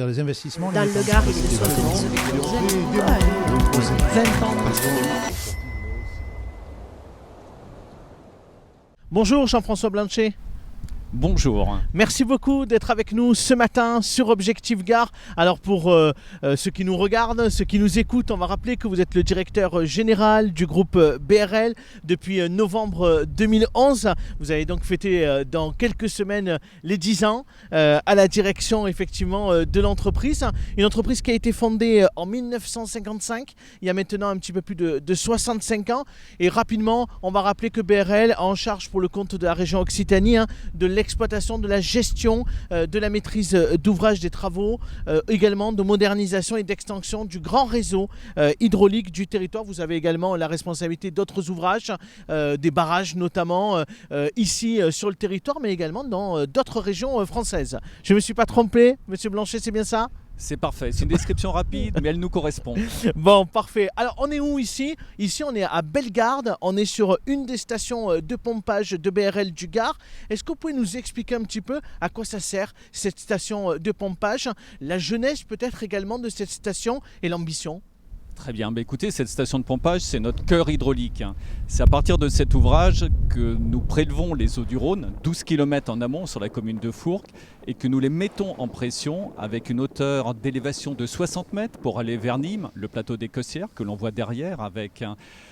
Les investissements, dans le Gard, il est de 20 ans. Bonjour Jean-François Blanchet. Bonjour. Merci beaucoup d'être avec nous ce matin sur Objectif Gard. Alors pour ceux qui nous regardent, ceux qui nous écoutent, on va rappeler que vous êtes le directeur général du groupe BRL depuis novembre 2011. Vous avez donc fêté dans quelques semaines les 10 ans à la direction effectivement de l'entreprise. Une entreprise qui a été fondée en 1955, il y a maintenant un petit peu plus de 65 ans. Et rapidement, on va rappeler que BRL a en charge pour le compte de la région Occitanie de l'exploitation, de la gestion, de la maîtrise d'ouvrage des travaux, également de modernisation et d'extension du grand réseau hydraulique du territoire. Vous avez également la responsabilité d'autres ouvrages, des barrages notamment ici sur le territoire, mais également dans d'autres régions françaises. Je ne me suis pas trompé, Monsieur Blanchet, c'est bien ça ? C'est parfait, c'est une description rapide, mais elle nous correspond. Bon, parfait. Alors, on est où ici ? Ici, on est à Bellegarde. On est sur une des stations de pompage de BRL du Gard. Est-ce que vous pouvez nous expliquer un petit peu à quoi ça sert, cette station de pompage ? La jeunesse peut-être également de cette station et l'ambition ? Très bien, écoutez, cette station de pompage, c'est notre cœur hydraulique. C'est à partir de cet ouvrage que nous prélevons les eaux du Rhône, 12 km en amont sur la commune de Fourques, et que nous les mettons en pression avec une hauteur d'élévation de 60 mètres pour aller vers Nîmes, le plateau des Cossières que l'on voit derrière avec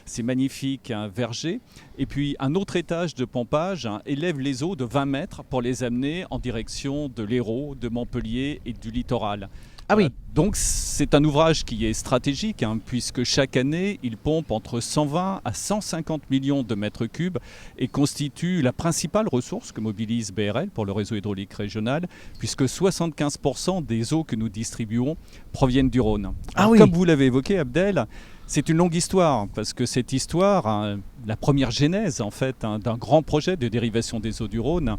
ces magnifiques vergers. Et puis un autre étage de pompage élève les eaux de 20 mètres pour les amener en direction de l'Hérault, de Montpellier et du littoral. Ah oui. Donc c'est un ouvrage qui est stratégique puisque chaque année il pompe entre 120 à 150 millions de mètres cubes et constitue la principale ressource que mobilise BRL pour le réseau hydraulique régional puisque 75% des eaux que nous distribuons proviennent du Rhône. Alors, comme vous l'avez évoqué Abdel, c'est une longue histoire parce que cette histoire, la première genèse en fait d'un grand projet de dérivation des eaux du Rhône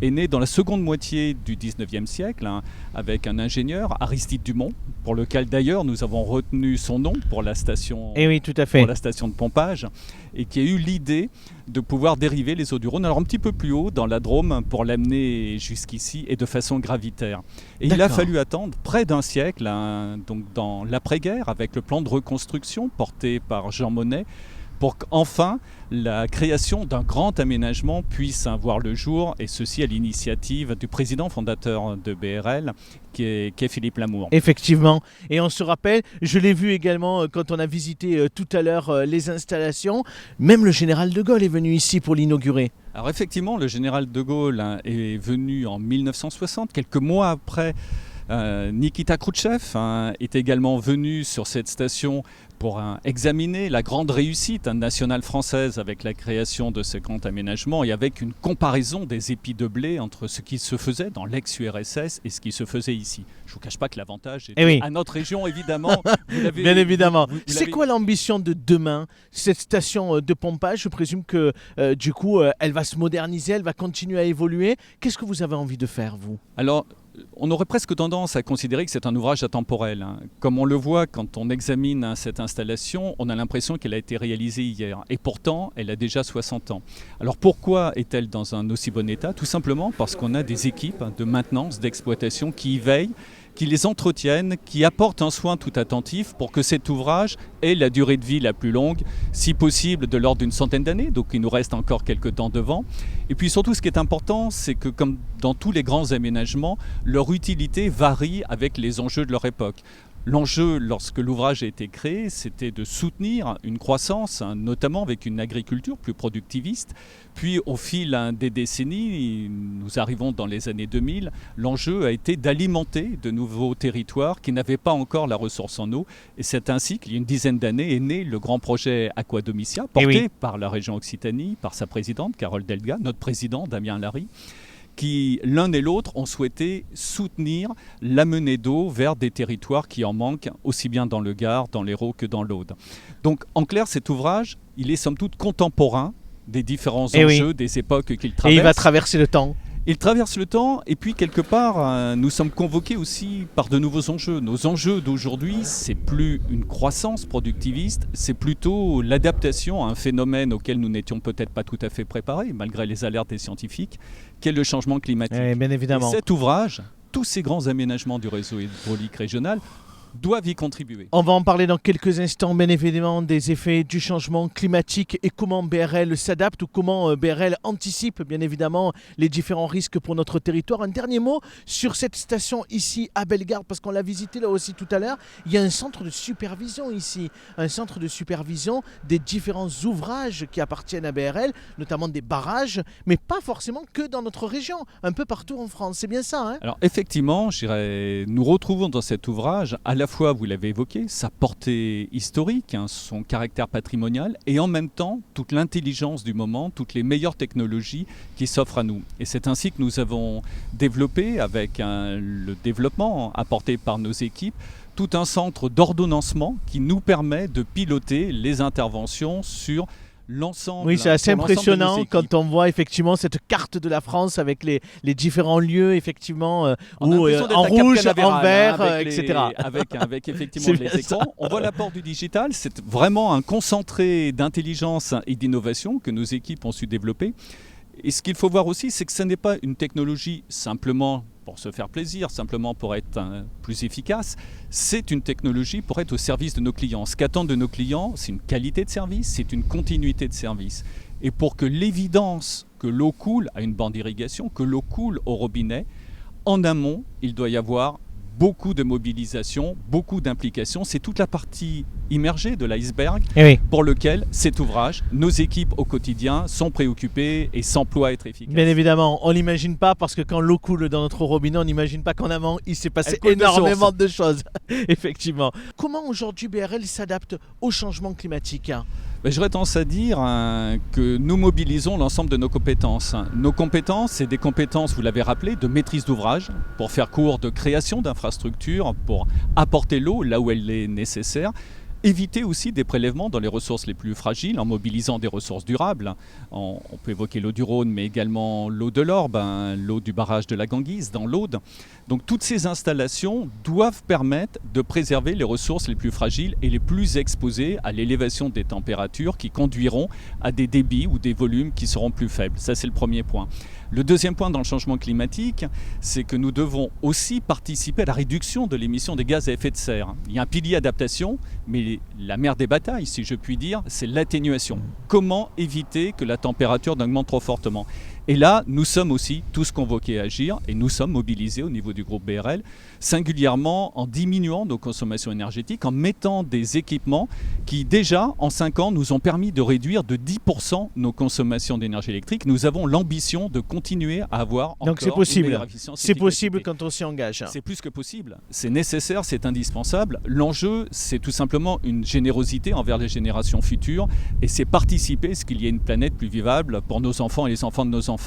est née dans la seconde moitié du 19e siècle avec un ingénieur, Aristide Dumont, pour lequel d'ailleurs nous avons retenu son nom pour la station, pour la station de pompage, et qui a eu l'idée de pouvoir dériver les eaux du Rhône, alors un petit peu plus haut dans la Drôme pour l'amener jusqu'ici et de façon gravitaire. Et il a fallu attendre près d'un siècle, donc dans l'après-guerre, avec le plan de reconstruction porté par Jean Monnet, pour qu'enfin la création d'un grand aménagement puisse voir le jour, et ceci à l'initiative du président fondateur de BRL, qui est Philippe Lamour. Effectivement, et on se rappelle, je l'ai vu également quand on a visité tout à l'heure les installations, même le général de Gaulle est venu ici pour l'inaugurer. Alors effectivement, le général de Gaulle est venu en 1960, quelques mois après. Nikita Khrouchtchev est également venu sur cette station pour examiner la grande réussite nationale française avec la création de ce grand aménagement et avec une comparaison des épis de blé entre ce qui se faisait dans l'ex-URSS et ce qui se faisait ici. Je ne vous cache pas que l'avantage est à notre région, évidemment. Bien évidemment. C'est quoi l'ambition de demain, cette station de pompage ? Je présume que du coup, elle va se moderniser, elle va continuer à évoluer. Qu'est-ce que vous avez envie de faire, vous ? Alors, on aurait presque tendance à considérer que c'est un ouvrage atemporel. Comme on le voit quand on examine cette installation, on a l'impression qu'elle a été réalisée hier. Et pourtant, elle a déjà 60 ans. Alors pourquoi est-elle dans un aussi bon état ? Tout simplement parce qu'on a des équipes de maintenance, d'exploitation qui y veillent, qui les entretiennent, qui apportent un soin tout attentif pour que cet ouvrage ait la durée de vie la plus longue, si possible de l'ordre d'une centaine d'années, donc il nous reste encore quelques temps devant. Et puis surtout, ce qui est important, c'est que comme dans tous les grands aménagements, leur utilité varie avec les enjeux de leur époque. L'enjeu, lorsque l'ouvrage a été créé, c'était de soutenir une croissance, notamment avec une agriculture plus productiviste. Puis, au fil des décennies, nous arrivons dans les années 2000, l'enjeu a été d'alimenter de nouveaux territoires qui n'avaient pas encore la ressource en eau. Et c'est ainsi qu'il y a une dizaine d'années est né le grand projet Aqua Domitia, porté par la région Occitanie, par sa présidente, Carole Delga, notre président, Damien Larry, qui, l'un et l'autre, ont souhaité soutenir l'amenée d'eau vers des territoires qui en manquent, aussi bien dans le Gard, dans l'Hérault que dans l'Aude. Donc, en clair, cet ouvrage, il est somme toute contemporain des différents enjeux, des époques qu'il traverse. Et il va traverser le temps. Il traverse le temps et puis quelque part, nous sommes convoqués aussi par de nouveaux enjeux. Nos enjeux d'aujourd'hui, c'est plus une croissance productiviste, c'est plutôt l'adaptation à un phénomène auquel nous n'étions peut-être pas tout à fait préparés, malgré les alertes des scientifiques, qu'est le changement climatique. Bien évidemment. Et cet ouvrage tous ces grands aménagements du réseau hydraulique régional doivent y contribuer. On va en parler dans quelques instants, bien évidemment, des effets du changement climatique et comment BRL s'adapte ou comment BRL anticipe, bien évidemment, les différents risques pour notre territoire. Un dernier mot sur cette station ici à Bellegarde, parce qu'on l'a visité là aussi tout à l'heure. Il y a un centre de supervision ici, un centre de supervision des différents ouvrages qui appartiennent à BRL, notamment des barrages, mais pas forcément que dans notre région, un peu partout en France. C'est bien ça, hein? Alors effectivement, nous retrouvons dans cet ouvrage à la fois, vous l'avez évoqué, sa portée historique, son caractère patrimonial, et en même temps toute l'intelligence du moment, toutes les meilleures technologies qui s'offrent à nous. Et c'est ainsi que nous avons développé, avec le développement apporté par nos équipes, tout un centre d'ordonnancement qui nous permet de piloter les interventions sur l'ensemble. Oui, c'est assez impressionnant quand on voit effectivement cette carte de la France avec les différents lieux, effectivement, en rouge, en vert, etc. Avec effectivement les écrans. On voit l'apport du digital. C'est vraiment un concentré d'intelligence et d'innovation que nos équipes ont su développer. Et ce qu'il faut voir aussi, c'est que ce n'est pas une technologie simplement pour se faire plaisir, simplement pour être plus efficace. C'est une technologie pour être au service de nos clients. Ce qu'attendent de nos clients, c'est une qualité de service, c'est une continuité de service. Et pour que l'évidence que l'eau coule à une bande d'irrigation, que l'eau coule au robinet, en amont, il doit y avoir beaucoup de mobilisation, beaucoup d'implication. C'est toute la partie immergée de l'iceberg pour lequel cet ouvrage, nos équipes au quotidien sont préoccupées et s'emploient à être efficaces. Bien évidemment, on ne l'imagine pas parce que quand l'eau coule dans notre robinet, on n'imagine pas qu'en amont, il s'est passé énormément de choses. Effectivement. Comment aujourd'hui BRL s'adapte au changement climatique? J'aurais tendance à dire que nous mobilisons l'ensemble de nos compétences. Nos compétences, c'est des compétences, vous l'avez rappelé, de maîtrise d'ouvrage, pour faire court, de création d'infrastructures, pour apporter l'eau là où elle est nécessaire. Éviter aussi des prélèvements dans les ressources les plus fragiles en mobilisant des ressources durables. On peut évoquer l'eau du Rhône, mais également l'eau de l'Orbe, l'eau du barrage de la Ganguise dans l'Aude. Donc toutes ces installations doivent permettre de préserver les ressources les plus fragiles et les plus exposées à l'élévation des températures qui conduiront à des débits ou des volumes qui seront plus faibles. Ça, c'est le premier point. Le deuxième point dans le changement climatique, c'est que nous devons aussi participer à la réduction de l'émission des gaz à effet de serre. Il y a un pilier adaptation, mais la mère des batailles, si je puis dire, c'est l'atténuation. Comment éviter que la température augmente trop fortement ? Et là, nous sommes aussi tous convoqués à agir et nous sommes mobilisés au niveau du groupe BRL, singulièrement en diminuant nos consommations énergétiques, en mettant des équipements qui déjà, en 5 ans, nous ont permis de réduire de 10% nos consommations d'énergie électrique. Nous avons l'ambition de continuer à avoir encore Donc c'est possible. Une meilleure efficience. C'est possible quand on s'y engage. C'est plus que possible. C'est nécessaire, c'est indispensable. L'enjeu, c'est tout simplement une générosité envers les générations futures et c'est participer à ce qu'il y ait une planète plus vivable pour nos enfants et les enfants de nos enfants.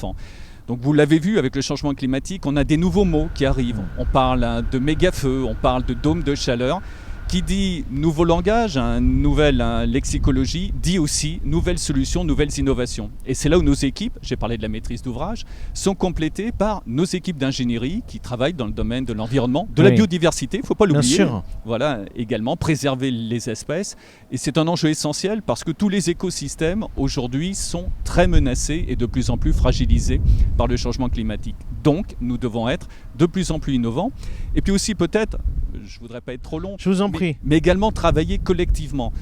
Donc vous l'avez vu avec le changement climatique, on a des nouveaux mots qui arrivent. On parle de méga-feux, on parle de dôme de chaleur. Qui dit nouveau langage, nouvelle lexicologie, dit aussi nouvelles solutions, nouvelles innovations. Et c'est là où nos équipes, j'ai parlé de la maîtrise d'ouvrage, sont complétées par nos équipes d'ingénierie qui travaillent dans le domaine de l'environnement, de la biodiversité, il ne faut pas l'oublier. Bien sûr. Voilà, également préserver les espèces. Et c'est un enjeu essentiel parce que tous les écosystèmes aujourd'hui sont très menacés et de plus en plus fragilisés par le changement climatique. Donc nous devons être de plus en plus innovants. Et puis aussi peut-être, je ne voudrais pas être trop long, je vous en prie. Mais également travailler collectivement.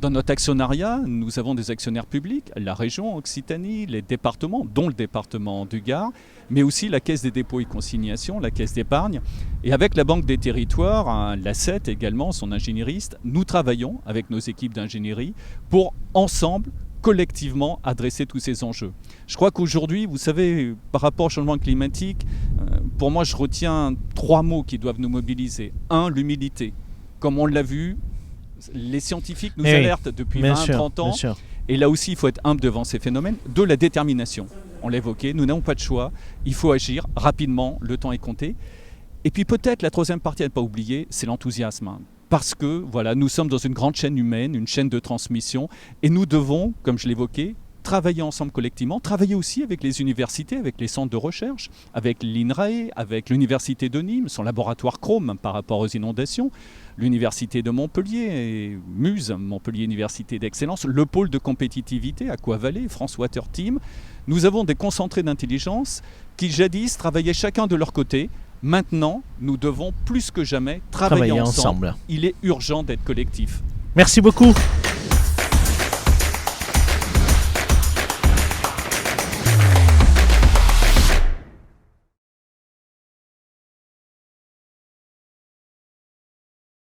Dans notre actionnariat, nous avons des actionnaires publics, la région Occitanie, les départements, dont le département du Gard, mais aussi la Caisse des dépôts et consignations, la Caisse d'épargne. Et avec la Banque des territoires, l'ACET également, son ingénieriste, nous travaillons avec nos équipes d'ingénierie pour ensemble collectivement adresser tous ces enjeux. Je crois qu'aujourd'hui, vous savez, par rapport au changement climatique, pour moi, je retiens 3 mots qui doivent nous mobiliser. 1, l'humilité. Comme on l'a vu, les scientifiques nous alertent depuis 20-30 ans. Et là aussi, il faut être humble devant ces phénomènes. 2, la détermination. On l'a évoqué, nous n'avons pas de choix. Il faut agir rapidement, le temps est compté. Et puis peut-être la 3e partie à ne pas oublier, c'est l'enthousiasme. Parce que voilà, nous sommes dans une grande chaîne humaine, une chaîne de transmission, et nous devons, comme je l'évoquais, travailler ensemble collectivement, travailler aussi avec les universités, avec les centres de recherche, avec l'INRAE, avec l'université de Nîmes, son laboratoire Chrome par rapport aux inondations, l'université de Montpellier, Muse, Montpellier Université d'Excellence, le pôle de compétitivité, Aquavalais, France Water Team. Nous avons des concentrés d'intelligence qui jadis travaillaient chacun de leur côté, Maintenant, nous devons plus que jamais travailler ensemble. Il est urgent d'être collectif. Merci beaucoup.